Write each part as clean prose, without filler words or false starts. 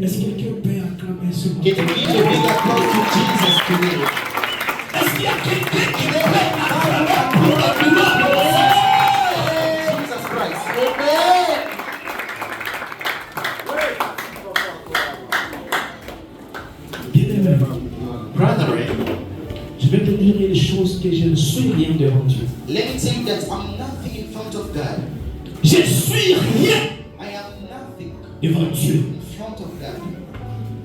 Est-ce que quelqu'un peut acclamer ce Can you give a big applause to Jesus today? Est-ce qu'il y a quelqu'un qui peut acclamer pour la gloire de Jesus Christ. Bien-aimé, Brethren, je vais te dire une chose que je ne suis rien devant Dieu. let me tell you that I'm nothing in front of God. Je suis rien I am nothing devant Dieu. in front of God.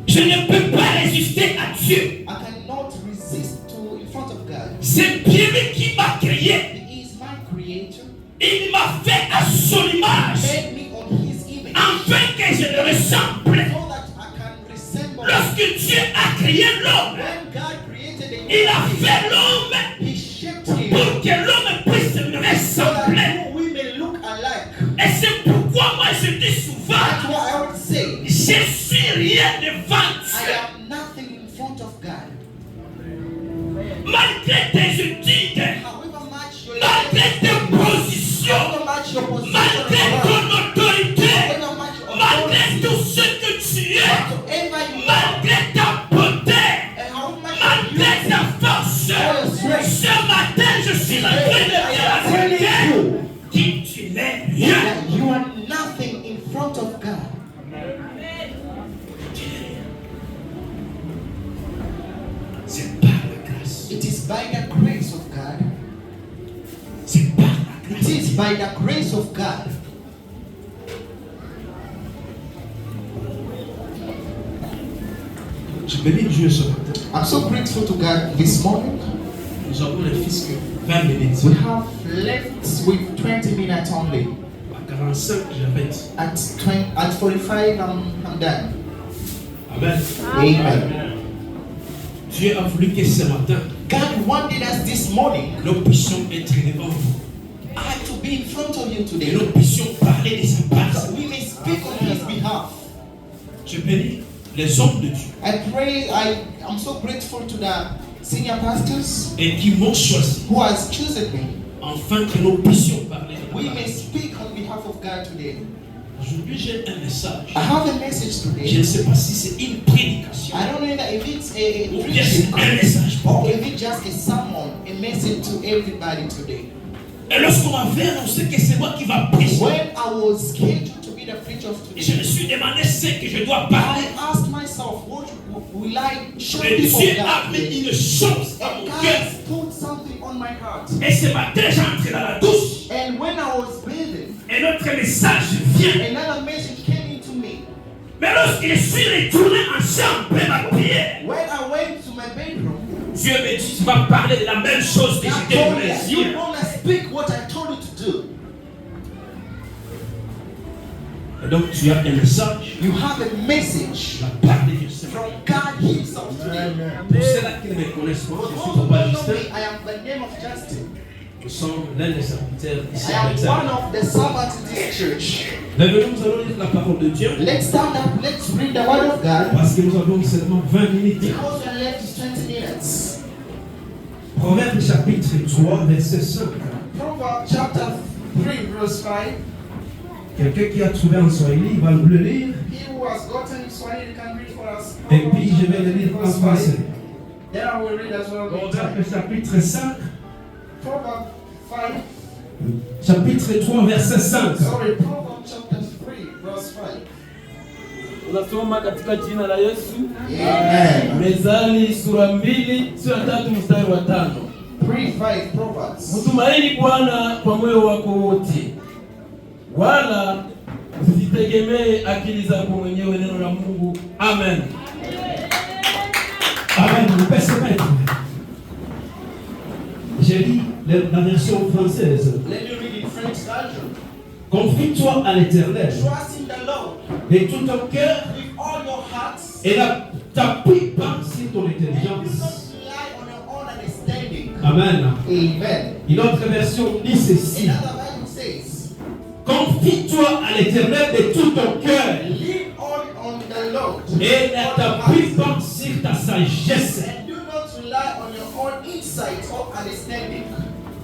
Je ne peux pas résister à Dieu. I cannot resist to in front of God. C'est bien lui qui m'a créé. He is my creator. Il m'a fait à son image, Made me on his image. afin que je le ressemble. So that I can resemble him. Lorsque Dieu a créé l'homme, When God created the il a human fait l'homme being, He shaped him pour que l'homme puisse me so that ressembler. we may look alike. Et c'est pourquoi moi je dis That's souvent, what I would say. je suis rien devant I Dieu. am nothing in front of God. Malgré tes études, However much your malgré tes positions, however much your position, malgré ton autorité, however much your malgré authority, tout ce que tu es, whatsoever you are, malgré ta beauté, and how much malgré you ta force, ce matin je suis en train de dire la vérité, que tu n'es rien. that you are nothing in front of God. C'est par la grâce. It is by the grace of God. C'est par la It grâce. is by the grace of God. Je bénis Dieu ce matin. I'm so grateful to God this morning. Nous avons les fils que 20 minutes. We have left with 20 minutes only. À 45, j'arrête. At 45, I'm done. Amen. Amen. Dieu a voulu que ce matin, God wanted us this morning nous puissions être devant vous. to be in front of you Et today. nous puissions parler de sa So part. we may speak on his behalf. Je bénis les hommes de Dieu I pray, I'm so grateful to the senior pastors et qui m'ont choisi who has chosen me. afin que nous puissions parler de We la may parole. speak on behalf of God today. Aujourd'hui, j'ai un message. I have a message Je today. ne sais pas si c'est une prédication I don't know if it's a ou bien c'est un message pour or quelqu'un. if it's just a sermon, a message to everybody today. Et lorsqu'on m'avait annoncé que c'est moi qui va prêcher, When I was scheduled to be the preacher of je me today, suis demandé ce que je dois I parler. asked myself, what will I show Et people Dieu God a mis today? une chose à mon And cœur. God put something on my heart. Et ce matin, j'entre dans la douche. And when I was bathing, Et notre message vient. another message came into me. Mais lorsque je suis retourné en chambre ma prière, When I went to my bedroom, Dieu me dit, tu vas parler de la même chose que God je t'ai told voulu me, you dire. want to speak what I told you to do. Et donc tu as un message. You have a message La part de Dieu. C'est from God Himself today. pour ceux-là qui ne me connaissent pas, For je those suis who Papa don't know Justin. me, I am the name of Justin. Nous sommes l'un des serviteurs ici I à am one l'examen. of the servants in this church. Bienvenue, nous allons lire la parole de Dieu. Let's stand up, let's read the Word of God. Parce que nous avons seulement 20 minutes. Because we are left is 20 minutes. Proverbe chapitre 3, verset 5. Proverbs chapter 3, verse 5. Quelqu'un qui a trouvé en Swahili, il va le lire. He who has gotten Swahili can read for us. Et puis je vais le lire en français. Then I will read as well. Proverbe chapitre 5. Proverbs 5. Chapitre 3, verset 5. Sorry, Proverbs chapter 3, verse 5. Unasoma katika jina la Yesu. Amen. Mezali sura 2 sura 3 mstari wa 5. 3:5 Proverbs. Mtumaini Bwana kwa moyo wako wote, wala usitegemee akili zako mwenyewe. Neno la Mungu. Amen. Amen. Vous pouvez se mettre. J'ai lu la version française. Let me read in French version. Confie-toi à l'Éternel Trust in the Lord de tout ton cœur with all your hearts. et t'appuie pas sur ton Do intelligence. not rely on your own understanding. Amen. Amen. Une autre version dit ceci. Another Bible says, Confie-toi à l'Éternel de tout ton cœur lean on the Lord et ne t'appuie pas sur ta sagesse. and do not rely on your own insight or understanding.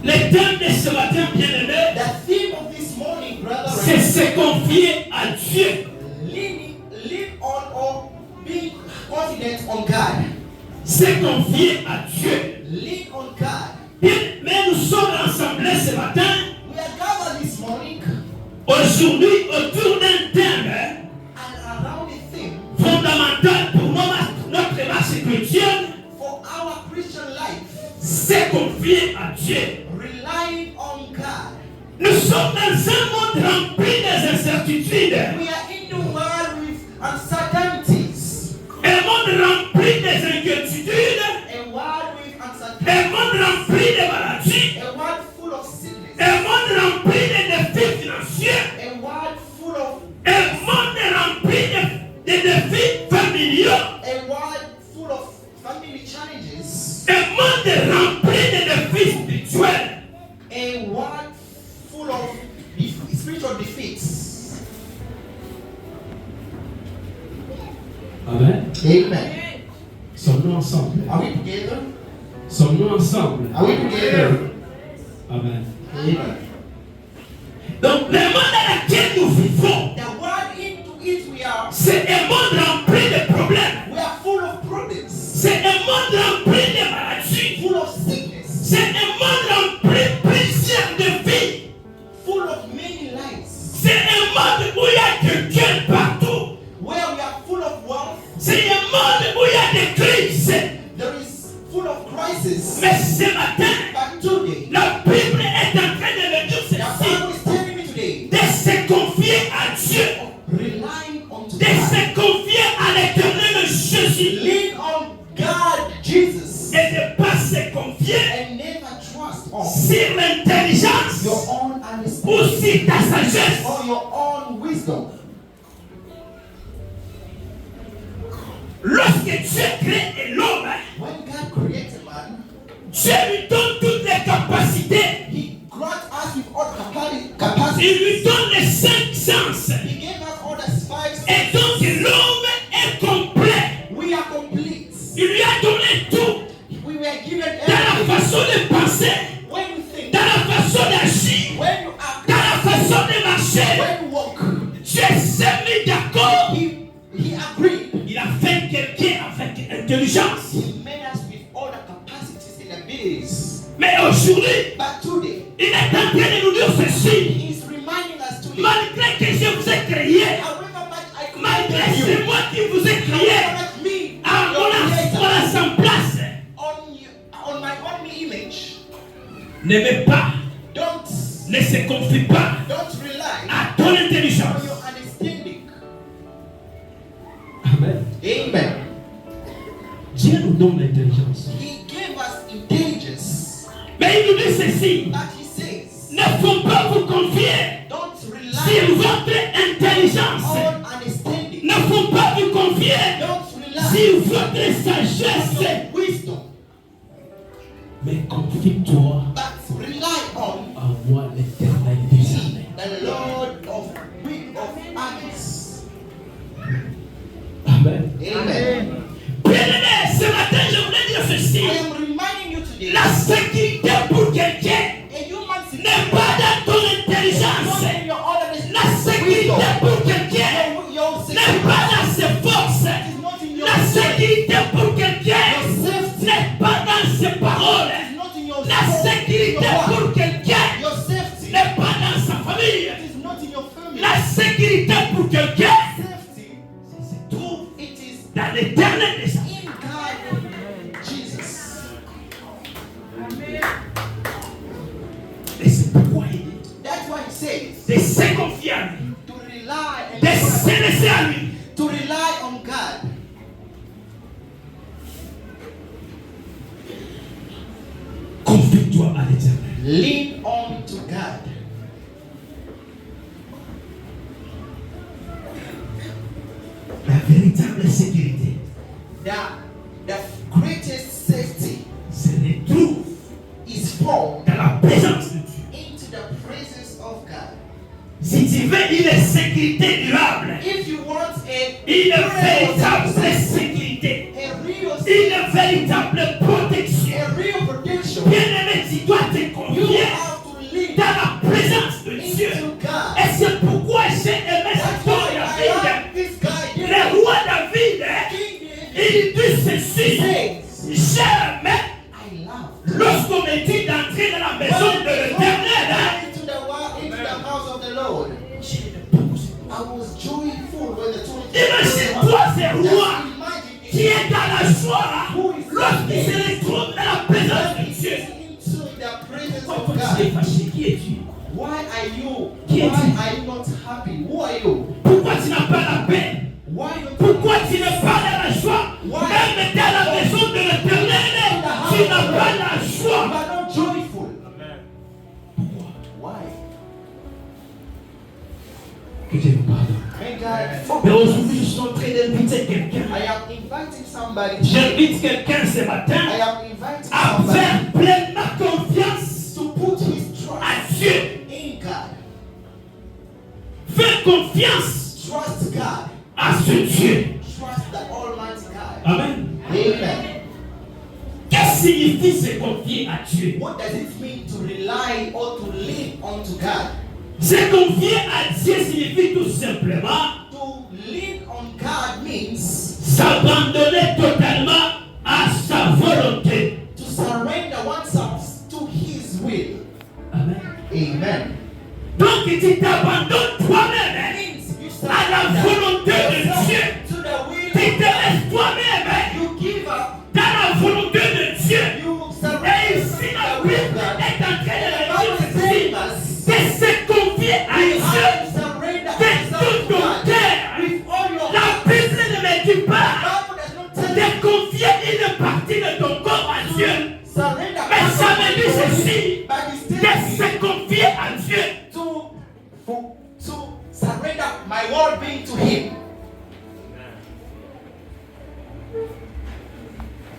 Le thème de ce matin, bien-aimé, The theme of this morning, c'est brethren, se confier à Dieu. lean on or se confier à Dieu. Lean on God. Mais nous sommes rassemblés ce matin, We are gathered this morning aujourd'hui, autour d'un thème and around a theme fondamental pour notre marche chrétienne, for our Christian life, se confier à Dieu. relying on God. Nous sommes dans un monde rempli des incertitudes, We are in the world with uncertainties. un monde rempli des inquiétudes, A world with un uncertainties. monde rempli de maladies, A world full of sickness. un monde rempli de défis financiers, A world full of un monde rempli de défis familiaux, a world full of family challenges. un monde rempli de défis spirituels. A world full of spiritual defeats. Amen. Amen. Sommes-nous ensemble? Are we together? Sommes-nous ensemble? Are we together? Amen. Amen. Donc, le monde dans lequel nous vivons, The world into it we are. c'est un monde rempli de problèmes. We are full of problems. C'est un monde rempli de maladies. Full of sickness. C'est un monde rempli de plusieurs défis. Full of many lies. C'est un monde où il y a quelqu'un partout. Where we are full of wealth. C'est un monde où il y a des crises. There is full of crisis. Mais ce matin, But today, la Bible est en train de me dire the ceci. Bible is telling me today, De se confier à Dieu. relying on De God. se confier à l'éternel Jésus. Lean on God, Jesus, Et de ne pas se confier and never trust on sur l'intelligence your own ou understanding sur ta sagesse. or your own wisdom. Lorsque Dieu crée l'homme, When God created man, Dieu lui donne toutes les capacités. He grants us with all Il capacity. lui donne les 5 sens. He gave us all the spice. Et donc l'homme est complet. We are complete. Il lui a donné tout. We were given Dans la everything. façon de penser, When you think, dans la façon d'agir, when you act, dans la façon de marcher. when you walk, Dieu s'est mis d'accord. He agreed. Il a fait quelqu'un avec intelligence. He made us with all the capacities and abilities. Mais aujourd'hui, But today, il est en train de nous dire ceci. He's reminding us today. Malgré que je vous ai créé, However much I malgré created c'est you, moi qui vous ai créé, however much me, à your creator, mon assemblage, on my own image, n'aimez pas, don't ne se confie pas rely à ton on intelligence. your understanding. Amen. Amen. Dieu nous donne l'intelligence. He gave us intelligence, Mais il nous dit ceci. but He says, Ne faut pas vous confier don't sur rely votre intelligence. on understanding. Ne faut pas vous confier Don't rely sur votre on sagesse. your wisdom, Mais confie-toi but rely on en moi, l'Éternel des armées. the Lord of armies. Amen. Amen. Bien-aimé, ce matin, je voulais dire ceci. I am reminding you today, La sécurité pour quelqu'un a human n'est pas dans ton intelligence. not in your own La sécurité wisdom. pour quelqu'un Your n'est security pas dans ses forces. is not in your La strength. sécurité pour quelqu'un Your safety n'est pas dans ses paroles. is not in your La soul, sécurité your pour work. quelqu'un Your safety n'est pas dans sa famille. is not in your family. La sécurité pour quelqu'un Safety, se trouve it is dans l'éternel des armées. in God, Jesus. Et c'est pourquoi il dit That's why He says de se confier à lui, to rely and de se laisser à lui. to rely on God. Confie-toi à l'éternel. Lean on to God. La véritable sécurité The greatest safety se retrouve is found dans la présence de Dieu. into the presence of God. Si tu veux une sécurité durable, If you want une véritable sécurité, a real une véritable protection, protection, bien-aimé, tu dois te you confier have to lean dans la présence de Dieu. into God. Et c'est pourquoi j'ai aimé That's cette histoire why I David. like this guy. Le roi David, King David il dit ceci. says, I was joyful when the 20. Imagine-toi ce roi qui est dans la joie lorsqu'il se retrouve dans la présence de Dieu. Into the presence of Pourquoi tu es God. fâché? Qui es-tu? Why are you? Qui Why es-tu? are you not happy? Who are you? Pourquoi tu n'as pas la paix? Why not? Pourquoi tu n'es pas dans la joie? Même dans la maison de l'Éternel, tu n'as pas la You joie. are not joyful. Pourquoi? Why? Que Dieu nous pardonne. May God Mais forgive aujourd'hui, je us. suis en train d'inviter quelqu'un. I am inviting somebody. J'invite quelqu'un ce I matin am inviting à somebody faire pleinement confiance to put his à trust Dieu. in God. Fais confiance Trust God. à ce Dieu. Trust the Almighty God. Amen. Amen. Qu'est-ce que signifie se confier à Dieu? What does it mean to rely or to lean onto God? Se confier à Dieu signifie tout simplement To lean on God means s'abandonner totalement à sa volonté. to surrender oneself to His will. Amen. Amen. Donc tu t'abandonnes toi-même That means you à la volonté de Dieu. to the will Tu of te laisses toi-même God. You give up. dans la volonté de Dieu. You Et surrender ici, to la the will Bible of God. est en train de The le Bible dire is telling ceci. us De se confier à we Dieu have to surrender de ourselves tout to ton God cœur. with all your La heart. Bible ne me dit The pas Bible does not tell de you confier une partie de ton corps à Dieu. surrender Mais ça me dit ourselves to ceci, Him, but it's de telling me se confier à Dieu. to surrender my world being to Him.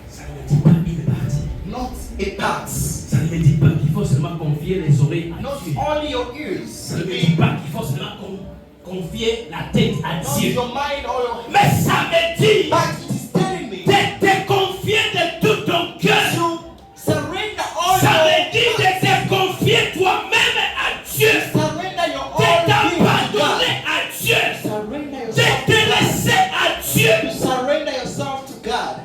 Ça ne me dit pas une partie. Not a part. Ça ne me dit pas qu'il faut seulement confier les oreilles à Not Dieu. only your ears. Ça ne me dit pas qu'il faut seulement confier la tête à Not Dieu. your mind or your Mais ça me dit but it is telling me de te confier de tout ton cœur. to surrender all Ça me your dit de te confier toi-même à Dieu. surrender your De all being to t'abandonner God. à Dieu. Surrender De yourself te to God. laisser à Dieu. To surrender yourself to God.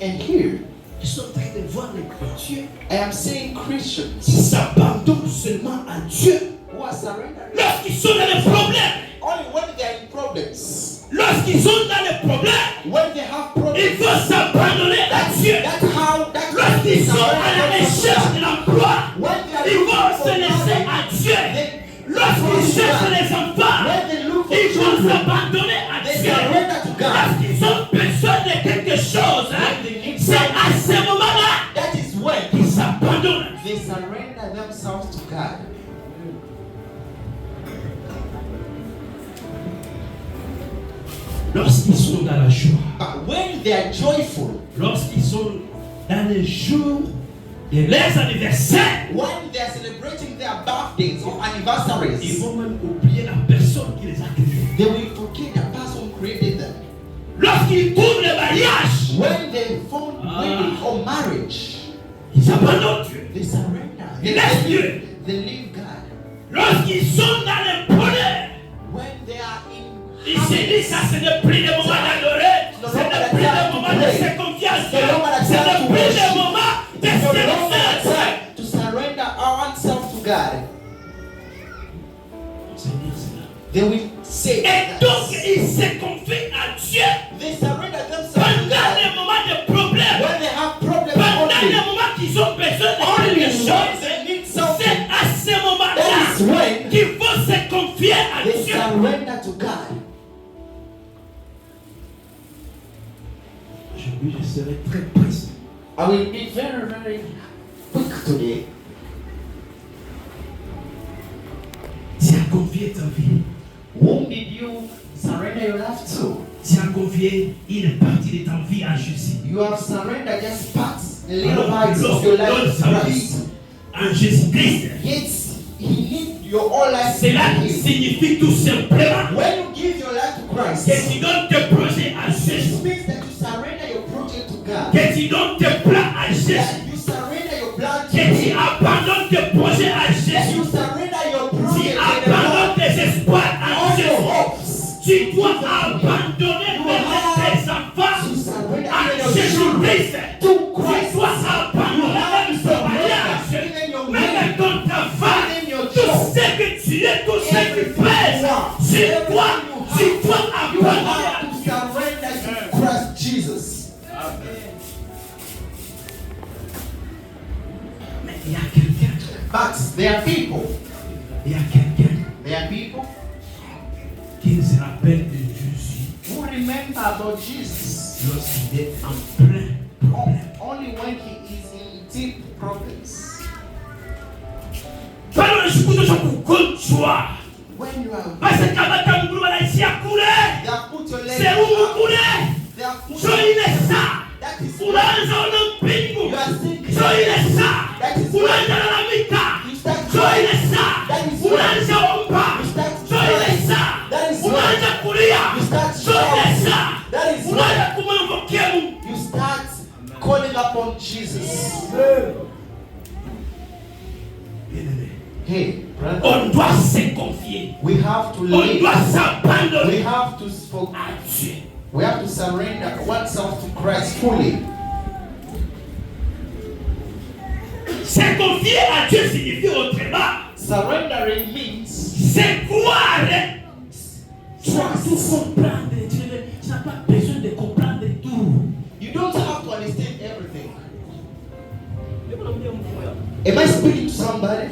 And here, Je suis en train de voir les chrétiens I am seeing Christians qui s'abandonnent seulement à Dieu who are surrendering lorsqu'ils sont dans les problèmes. only when they are in problems. Lorsqu'ils sont dans les problèmes, When they have il problems. faut s'abandonner à Dieu. That's how Lorsqu'ils sont à la recherche de l'emploi, When they are ils vont looking se for laisser money, à Dieu. they- Lorsqu'ils cherchent les enfants, when they look for ils vont children, s'abandonner à they Dieu. surrender to God. Lorsqu'ils ont besoin de quelque chose, c'est à ce moment-là That is when qu'ils s'abandonnent. they surrender themselves to God. Lorsqu'ils sont dans la joie, But when they are joyful, lorsqu'ils sont dans les jours de leurs anniversaires, when they are celebrating their birthdays or ils anniversaries, vont même oublier la personne qui les a créés. they will forget the person who created them. Lorsqu'ils trouvent le mariage, When they found wedding or marriage, ils abandonnent Dieu. they surrender. Ils laissent Dieu. They leave God. Lorsqu'ils sont dans le bonheur, When they are in ils se disent ça, ce n'est plus le moment d'adorer, ce n'est plus le moment de se confier à Dieu, ce n'est plus le moment de It's se no laisser longer à the Dieu. time to surrender ourselves to God. C'est dire cela. They will say Et that. donc, ils se confient à Dieu They surrender themselves to pendant God les moments de problème, when they have problems pendant only. les moments qu'ils ont besoin de Only quelque when chose. they need C'est something. à ce That is moment-là when qu'il faut se confier à they Dieu. surrender to God. Aujourd'hui, je serai très précis. I will be very, very quick today. Tu as confié ta vie. Whom did you surrender your life to? Tu as confié une partie de ta vie à Jésus. You have surrendered just parts, a little Alors que parts of lorsqu'on your donne life to sa Christ. vie à Jésus-Christ, Yet He needs your whole life to cela Him. signifie tout simplement When you give your life to Christ, que tu donnes tes projets à it Jésus, means that you surrender your project to God. que tu donnes tes plans à Jésus, That you surrender your plan to que tu Him. abandonnes tes projets à That you Jésus, surrender your tu project to the abandonnes Lord. tes espoirs à All your Jésus. hopes. Tu dois abandonner même tes enfants To surrender à even your children Jésus-Christ. to Tu Christ. dois abandonner même ton mariage, même ton travail. Il y a quelqu'un There are people qui se rappelle de Jésus who remember about Jesus lorsqu'il est en plein problème. only when he is in deep problems. Pale unashukuru cha kugonjwa. When you are Basi kama tamguru wanaishia kule. they have put your leg Serumu up. kule. They have put So ile saa. that is Unaanza ona mpingu. you are sinking. So ile saa. That is Unaanza lalamika. you start So ile saa. That is Unaanza omba. you start So ile saa. That is Unaanza kulia. You start So ile saa. That is Unaanza kumwomba Mungu. you start calling upon Jesus. Hey, brother, On doit se confier. we have to On live. doit s'abandonner We have to à Dieu. we have to surrender oneself to Christ fully. Se confier à Dieu signifie autrement. Surrendering means C'est croire. Tu dois tout comprendre. Tu n'as pas besoin de comprendre tout. you don't have to understand everything. Am I speaking to somebody?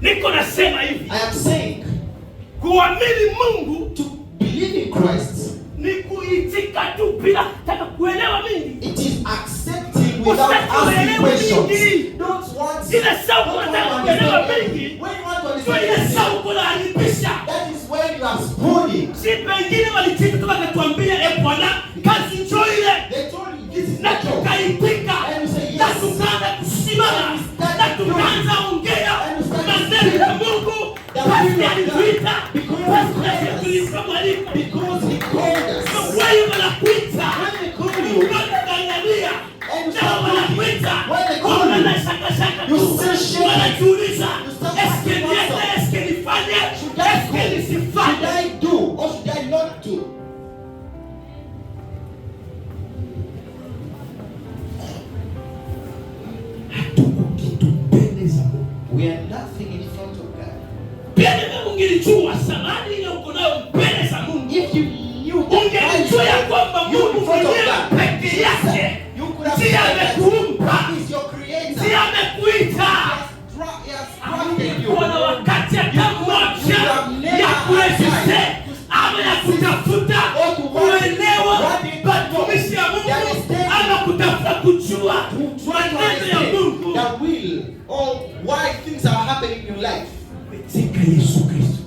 Niko nasema hivi. I am saying Kuamini Mungu to believe in Christ, ni kuitika tu bila taka kuelewa mingi. it is accepting without asking questions. Don't want Ile sauti unataka kuelewa when mingi. you want to Sio ile understand, sauti unaharibisha. that is when you are spooning. Si pengine walitika tu wakatuambia Bwana kazi njoo ile. They told you this is Na not job. tukaitika. And you say Na yes. tukaanza kusimama. Na tukaanza ongea. Maneno ya Mungu. Basi alituita. Basi tulikuwa mwalimu. Because he called us. So wewe wanakuita. When they call you, Unaangalia. and you Na start wanakuita. looking, when they call Wana you, shaka shaka you tu. still shake. Wanajiuliza. You start Eske asking niende, yourself, eske nifanye, should I eske go? Should nisifanye. I do or should I not do? Hatuko kitu mbele za Mungu. We are nothing in front of God. Pia mimi ungelijua samani ile uko nayo mbele za Mungu. If you knew Ungelijua ya kwamba you Mungu in front of mwenyewe God, peke yake you could have ndiye said that amekuumba, He is your creator. ndiye amekuita. He has crafted you. Kuna wakati hata mmoja ya kuresiste ama ya kutafuta kuelewa matumishi ya Mungu ama kutafuta kujua maneno ya Mungu. The will or why things are happening in your life. Katika Yesu Kristo.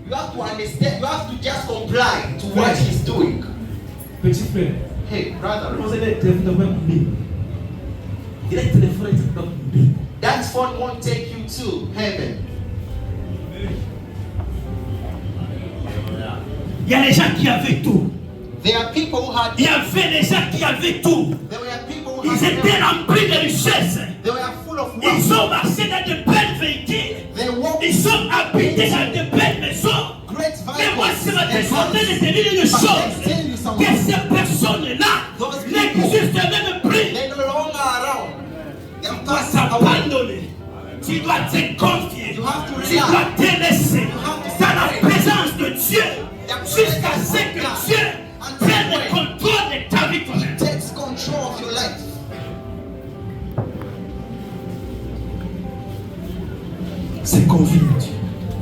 You have to understand. You have to just comply to what He's doing. Petit frère, Hey, brother, vous avez le téléphone de mbili. Ile téléphone itakuwa mbili. that phone won't take you to heaven. Il y a des gens qui avaient tout. There are people who had. Il y avait des gens qui avaient tout. There were people who Ils étaient had. remplis de richesses. They were full of Ils wealth. ont marché dans de belles véhicules. They walked Ils sont habités dans de belles maisons. great Mais moi, vehicles. ce matin, je suis en train de and te dire une But chose. let's tell you Que something. ces personnes-là n'existent même plus. They're no longer around. They are Tu dois passing away. t'abandonner. Tu dois te confier. You have to Tu dois te laisser have to dans la separate. présence de Dieu jusqu'à ce que Dieu prenne le contrôle de ta vie toi-même. Takes control of your life. C'est confier à Dieu.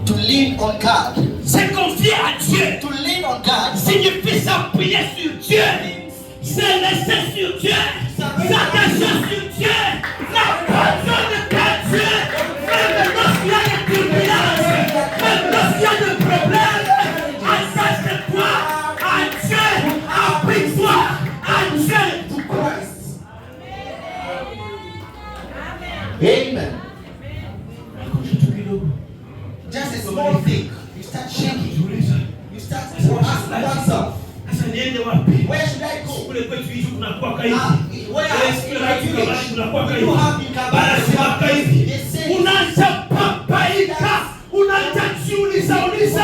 To lean on God. Se confier à Dieu To lean on God signifie s'appuyer sur Dieu, se laisser sur Dieu, s'attacher sur Dieu, n'abandonne pas Dieu, même lorsqu'il y a des turbulences, même lorsqu'il y a des problèmes, attache-toi à Dieu, appuie-toi à Dieu. to Christ. Amen. Just a small thing. You start shaking. You start to ask oneself, Sasa niende wapi? where should I go? Kule kwetu hivi kunakuwa hivi. Where Kule kwetu kabla kunakuwa you hivi. have in Barasema Kabbalah, hivi. they say, Unaanza papaika, unaanza jiuliza vite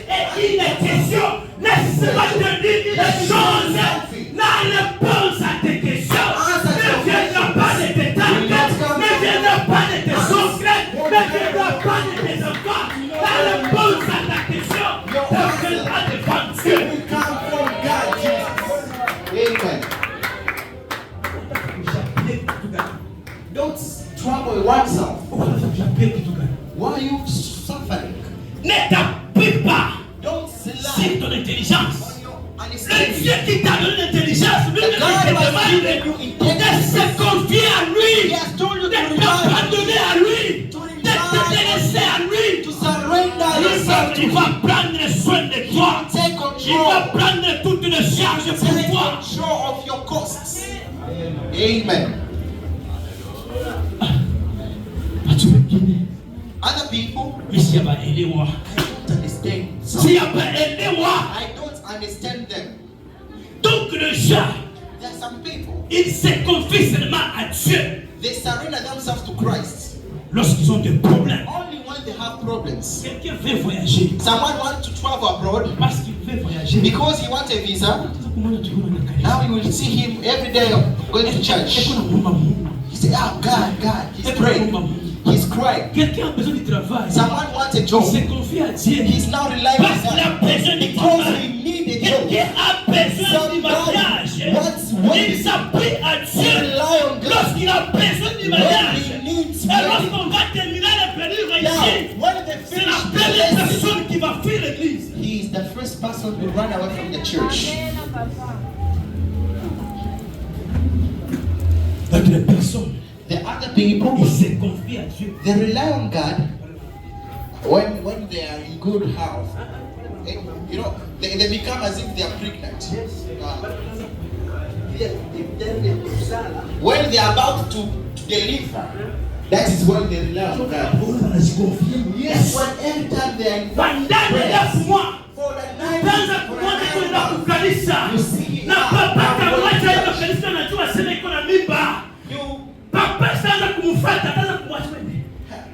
et une question, n'est-ce pas de dire des choses? La réponse à tes questions ne viendra pas de tes tantes, ne viendra pas de tes oncles, ne viendra pas de tes enfants. La réponse à ta question ne viendra devant Dieu. we come from God, Jesus. Amen. Don't trouble oneself. Why are you Il va prendre soin de toi. Take Il va control. prendre toutes les charges pour Take toi. control of your costs. Amen. Watu wengine Other people, isiabaelewa. I don't understand. Siabaelewa. I don't understand them. Donc le gens, There are some people, ils se confient seulement à Dieu they surrender themselves to Christ lorsqu'ils ont des problèmes. only when they have problems. Quelqu'un veut voyager Someone wants to travel abroad parce qu'il veut voyager. because he wants a visa. Now you will see him every day going to church. He say, "Oh God, He's praying. He's crying." Quelqu'un a besoin du travail. Someone wants a Il job. se confie à Dieu. He's now relying on Parce qu'il a God besoin du because travail. he needs a job. Quelqu'un a besoin du mariage. Il s'appuie à Dieu Rely on God. lorsqu'il a besoin du mariage. When he needs Et money. lorsqu'on va terminer le périmètre Now, ici, when they c'est la finish the première lesson, personne qui va fuir l'église. he is the first person to run away from the church. D'autres personnes, The other people, ils se confient à Dieu. they rely on God when they are in good health. You know, they become as if they are pregnant. When they are about to deliver, that is when they rely on God. Yes, when every time they are in Pendant les 9 mois, for the night, kwanza kuona kwenda kukanisa you see, na papa kamwacha hiyo kanisa, najua sema iko na mimba. you, Papa sasa kumfuata, ataanza kumwacha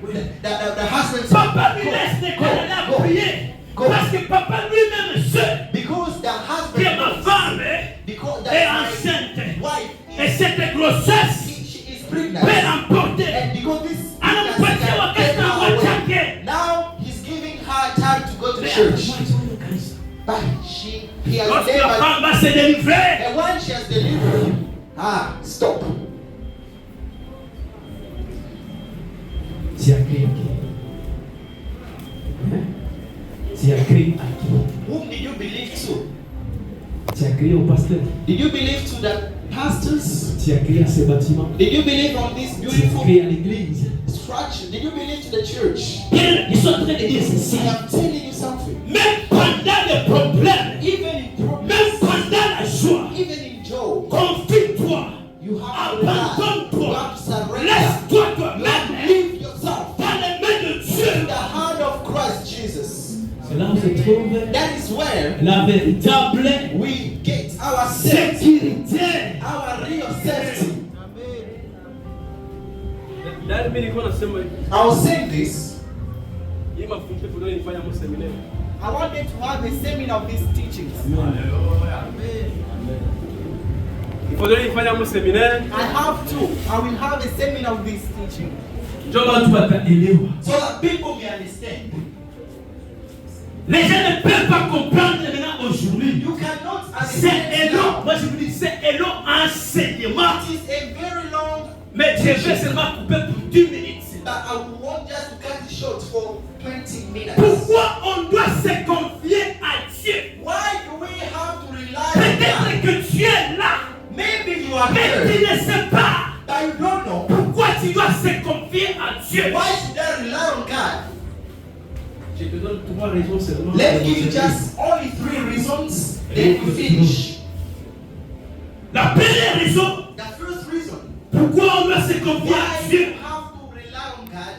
wewe. the husband says, Papa lui laisse les canards go, prier. go. Parce que papa lui-même sait because the que husband ma knows, femme because est that enceinte. wife, Et cette grossesse she is peut pregnant. l'emporter. And because this Anampatia wakati na wachake. now he's giving her time to go to church. But he has Lorsque la never, femme va se délivrer, and when she has delivered, stop. tu as créé qui? Tu as créé à qui? Whom did you believe to? Tu as créé au pasteur. Did you believe to the pastors? Tu as créé à ce bâtiment. Did you believe on this Tu as beautiful créé à l'église. structure? Did you believe to the church? Ils sont en train de dire I ceci. am telling you something. Même pendant les problèmes, Even in problems, même pendant la joie, even in joy, confie-toi, you have to rely. You abandonne-toi, have to surrender. laisse-toi You have to toi-même leave yourself dans les mains de in Dieu. the hand of Christ Jesus. C'est là où se trouve That is where la véritable we get our safety, sécurité. our real safety. Ndani mimi nilikuwa nasema hivi. I was saying this. Hii mafundisho tunayofanya mu seminari. I wanted to have a seminar of these teachings. Ifadhali nifanya mu seminari. I have to. I will have a seminar of this teaching Ndio watu wataelewa. so that people may understand. Les gens ne peuvent pas comprendre maintenant aujourd'hui. You cannot C'est understand. long. Moi je vous dis, c'est un long enseignement. It is a very long, Mais je vais seulement couper pour 10 minutes. but I want just to cut it short for 20 minutes. Pourquoi on doit se confier à Dieu? Why do we have to rely on Peut-être God? que tu es là, Maybe you are mais tu here, ne sais pas but you don't know. pourquoi tu dois se confier à Dieu. Why should I rely on God? Je te donne 3 raisons seulement. Let's give you just only 3 reasons, then we finish. La première raison The first reason pourquoi on doit se confier à why Dieu, you have to rely on God,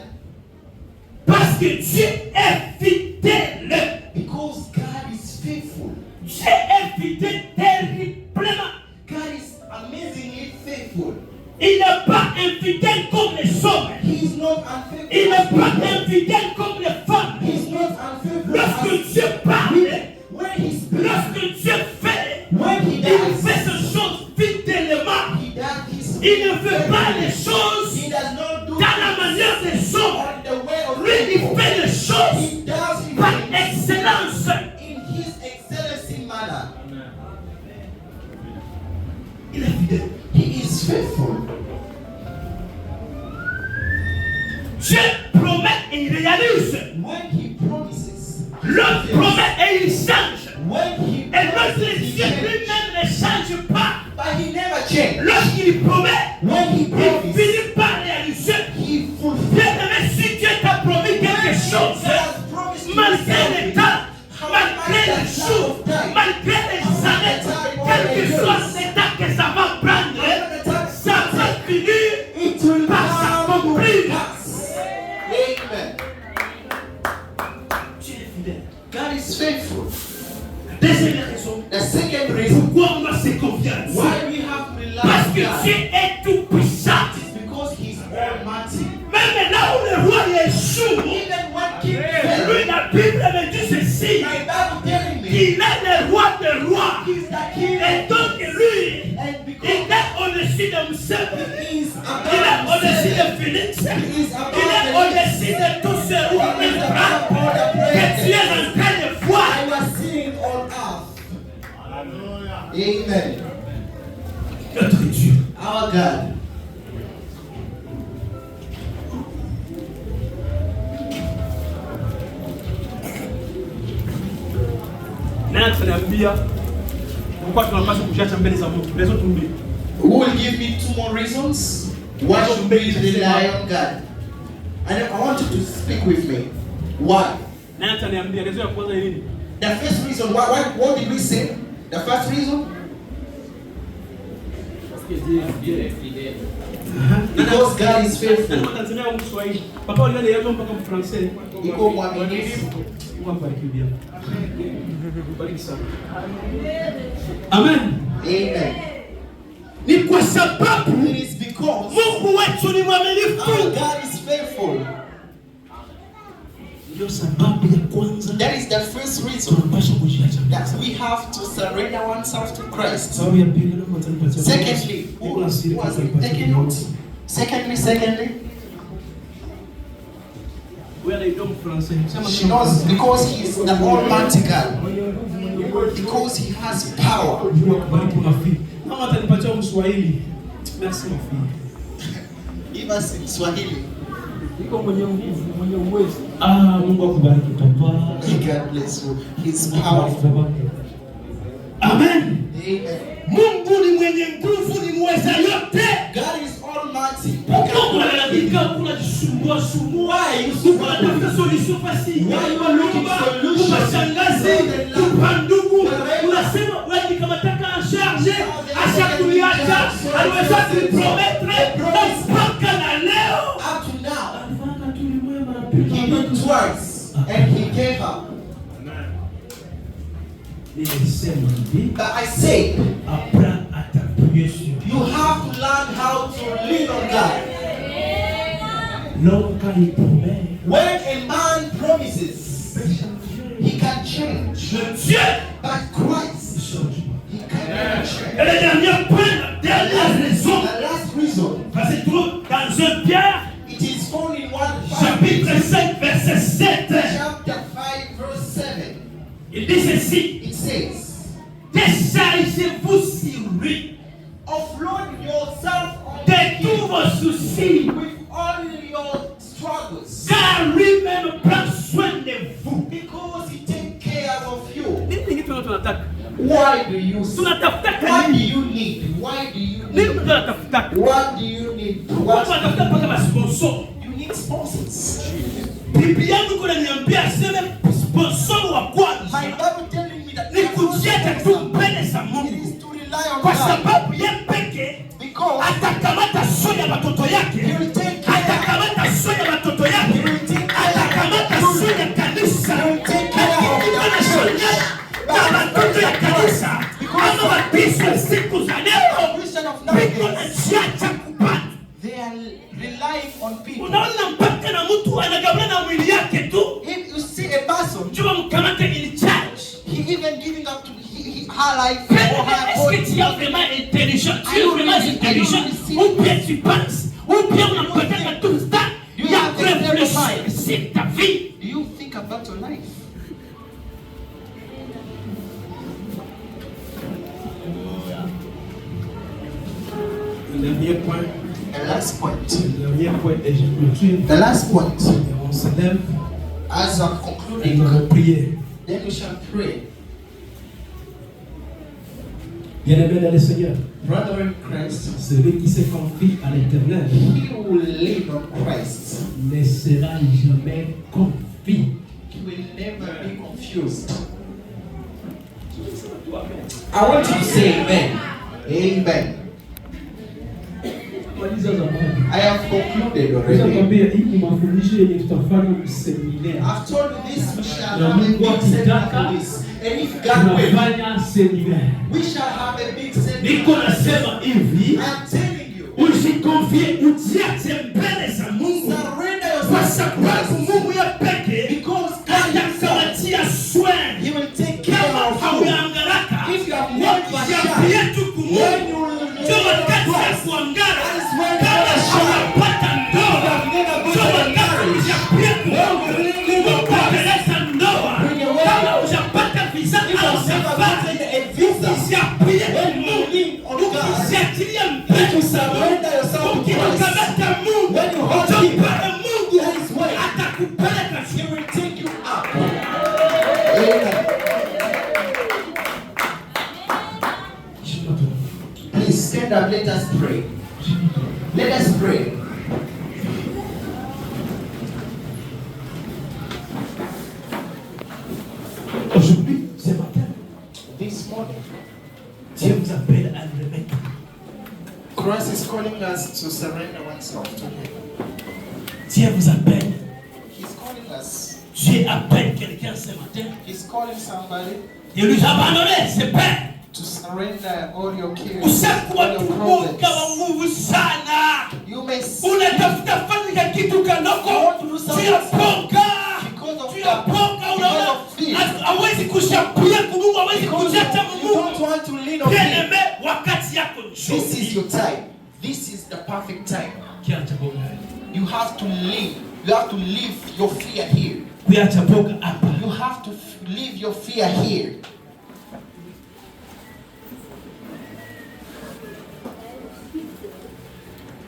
parce que Dieu est fidèle. because God is faithful. Dieu est fidèle terriblement. God is amazingly faithful. Il n'est pas infidèle comme les hommes. He is not Il n'est unfaithful. pas infidèle comme les femmes. He is not unfaithful. Lorsque Dieu parle, When he speaks, lorsque Dieu fait, when he il does, fait ces choses fidèlement. he does his Il ne fait pas les choses He does not do dans la manière des hommes. on the way of Lui, il people. fait les choses He does his par things excellence. in his excellency manner. Il est fidèle. He is faithful. Dieu promet et il réalise. When he promises, L'autre promet et il change. when he Et notre promises, he Dieu changes. lui-même ne change pas. But he never changes. Lorsqu'il promet, When he il promises, finit par réaliser. he fulfills. Bien aimé, si Dieu t'a promis quelque chose, God has promised you malgré les something. Amen. Tu es fidèle. God is faithful. Deuxième raison. The second reason Pourquoi on doit se confier à Dieu? why we have to rely Parce on que God Dieu est tout puissant. is because He's almighty. Même là où le roi échoue, Even when King fell, lui, la Bible me dit ceci. my Bible telling me Il est le roi des rois. He's the King, Et donc lui, and il because est au-dessus de Moussa. He is Il est au-dessus above de Phoenix. He is above Il est au-dessus de tous ces rois He is et above all the que tu es praises en train de voir. I was seeing on earth. Amen. Notre Dieu. Our God. Nani tunambia kwa tunapaswa kujacha mbele za Mungu. Lezo tumbi. Who will give me 2 more reasons why should we rely on God? And I want you to speak with me. Why? Nani ataniambia lezo ya kwanza ni nini? The first reason, what did we say? The first reason? Because God is faithful. Nani Tanzania au Kiswahili? Papa wale yeye mpaka Mfransai. Iko mwaminifu. Bariki bien. Bariki sana. Amen. Amen. Ni kwa sababu It is because Mungu wetu ni mwaminifu. our God is faithful. Ndio sababu ya kwanza. That is the first reason Tunapaswa kujiacha. that we have to surrender ourselves to Christ. Sababu ya pili ndio mtanipatia. Secondly, who was taking note? Secondly, Wewe ndio Mfransai. she knows because He is the Almighty God. Because He has power. Mama atanipatia Mswahili. Merci mon fils. Give us in Swahili. Niko mwenye nguvu, mwenye uwezo. Mungu akubariki papa. God bless you. He's powerful. Amen. Amen. Mungu ni mwenye nguvu, ni mweza yote. God is almighty. Mungu analalamika kuna jisumbua sumbua. Mungu anatafuta solution facile. Unashangazi, upandugu. Unasema wewe kama taka en charge, ashakuliacha, aliweza kupromettre mpaka na leo. Up to now, He did twice and He gave up. But I say, you have to learn how to lean on God. When a man promises, he can change. But Christ, He cannot change. The last reason, it is found in 1 chapitre 5, verset 7. chapter 5, verse 7. Il dit ceci. It says, Déchargez-vous sur lui offload yourself on de Him tous vos soucis, with all your struggles, car lui-même prend soin de vous. because He takes care of you. Nini tunataka? Why do you seek? Tunatafuta What do nini? you need? Why do you Nini need? tunatafuta? What do you need? What Tunatafuta mpaka masponsor. you need sponsors. Biblia yangu kuna niambia aseme sponsor wa My kwanza Bible telling me that ni kujiweka tu mbele za it Mungu, is to rely on kwa God, sababu yeye peke because atakamata sio ya watoto He yake, will take care. atakamata sio ya watoto He yake, will take care. atakamata sio ya kanisa, He will take care of the anashonya na watoto ya kanisa ama wapiswe siku za leo Christian of biko na nowadays, chiacha kupata. they are relying on people. Unaona mpaka na mtu anagabana na mwili yake tu, If you see a person, jua mkamate in charge. he even giving up to her life or her Est-ce body. que tu es vraiment intelligent? Tu es vraiment intelligent? Ou bien tu penses? Ou bien on a peut-être tout ça? Il y a réfléchir sur ta vie. Do you think about your life? Le dernier point. The last point. Le dernier point et je clôture. The last point. On se lève As I'm et on concluding, va prier. then we shall pray. Bien-aimé dans le Seigneur, Brother in Christ, celui qui se confie à l'Éternel he who will lean on Christ, ne sera jamais confus. he will never be confused. I want you to say amen. Amen. I have concluded already. I've told you this, we shall have a big service. And if God wills, we shall have a big service. I am telling you, usikonfie utiache mbele za Mungu, kwa sababu Mungu ya pekee atakamatia swing. He will take care of you. Hauangaraka If you have not yetu kumungu ndio wakati ya kuangara. Kama hawapata ndoa ndio wakati ya pia kuendeleza ndoa. Kama hujapata visa au hujapata visa pia ukisiachilia mbele surrender yourself to Christ. ukikamata Mungu Mungu atakupeleka. He will take you up. Please stand up. Let us pray. Let us pray. Aujourd'hui, ce matin, This morning, Dieu vous appelle à le remettre. Christ is calling us to surrender oneself to Him. Dieu vous appelle. He's calling us. Dieu appelle quelqu'un ce matin. He's calling somebody Il lui a abandonné ses pères. to surrender all your cares, Ushakuwa all your tumoka wa problems. Mungu sana. You may see Unatafuta fanya kitu kanoko. Tuyapoka unaona hawezi kushapulia Mungu, hawezi kujacha you don't Mungu. want to lean on Him. Kieneme wakati yako This is njoo. your time. This is the perfect time. Kiacha boga. You have to leave. You have to leave your fear here. Kuacha boga hapa. You have to leave your fear here.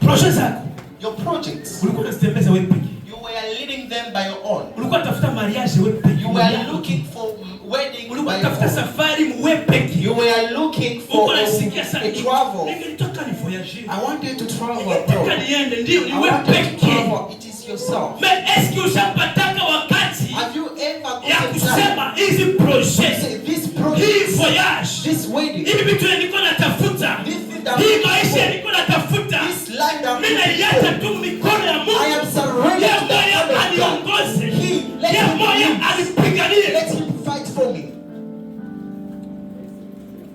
Projet zako. Your projects, Ulikuwa unazitembeza wewe peke. you were leading them by your own. Ulikuwa tafuta mariage wewe peke. You were looking for wedding Ulikuwa by your tafuta own. safari wewe peke. You were looking for a travel. Nilitaka ni voyager. I want you to travel Nilitaka abroad. niende ndio ni I wewe want you to peke. travel. It is yourself. Mais est-ce que ushapataka wakati Have you ever ya gotten time kusema hizi to project, say this hii project, voyage, this wedding, hivi vitu nilikuwa natafuta, this thing that hii maisha nilikuwa natafuta, this life that mimi naiacha tu mikono ya I Mungu. am surrendered Yeye to the moyo hand of God. aliongoze, Let yeye him moyo lead. alipiganie. Let him fight for me.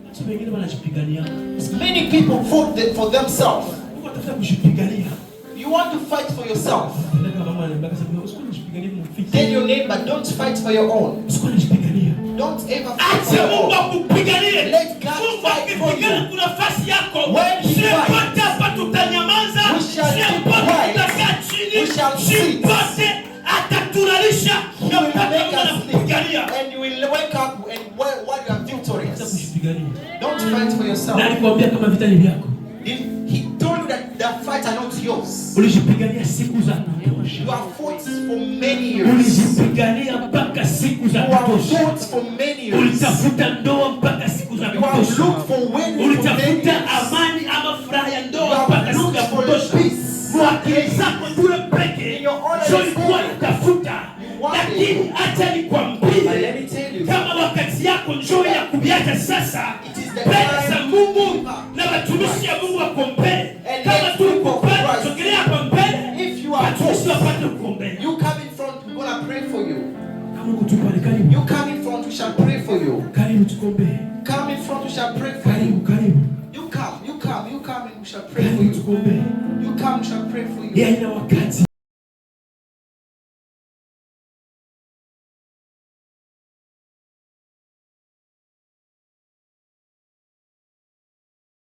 Watu wengine wanajipigania, Many people fought for themselves. Mungu atafuta kujipigania. You want to fight for yourself. Ndio mama ananiambia kasema usiku nijipiganie mfiki. Tell your neighbor, don't fight for your own. Usiku nijipigania. Don't ever fight for Acha your Mungu own. akupiganie. Let God Mungu fight for akipigana you. kuna nafasi yako. When he Sio fights, pote hapa tutanyamaza. we shall Sio keep pote quiet. tutakaa chini. We shall Sio sit. pote ataturalisha. You Na will mpaka make Mungu us anakupigania. sleep. And you will wake up and while you are Acha victorious. kujipigania. Don't fight for Na yourself. alikwambia kama vita ni vyako. He told you that the fight are not yours. Ulijipigania siku za kutosha. You have fought for many years. Ulijipigania mpaka siku za You have kutosha. fought for many years. Ulitafuta ndoa mpaka siku za You have kutosha. looked for wedding for many Ulitafuta years. amani ama furaha ya You ndoa have mpaka siku looked ya for kutosha. peace. Mwakili zako tuwe peke. In your own Sio ilikuwa understanding. utafuta. You want Lakini it. acha But nikwambie, let me tell you, kama wakati yako njoo ya kuviacha sasa, It is the mbele time za to Mungu give up. na watumishi ya Mungu wako mbele. And Kama let tu people uko mbele, Christ. sogelea hapa mbele. if you are Watumishi close, wapate uko mbele. you come in front, we're gonna pray for you. Kama uko tu pale, karibu. You come in front, we shall pray for you. Karibu tukombe. Come in front, we shall pray for you. Karibu, karibu. You come, and we shall pray for Karibu you. tukombe. You come, we shall pray for you. Yeye ina wakati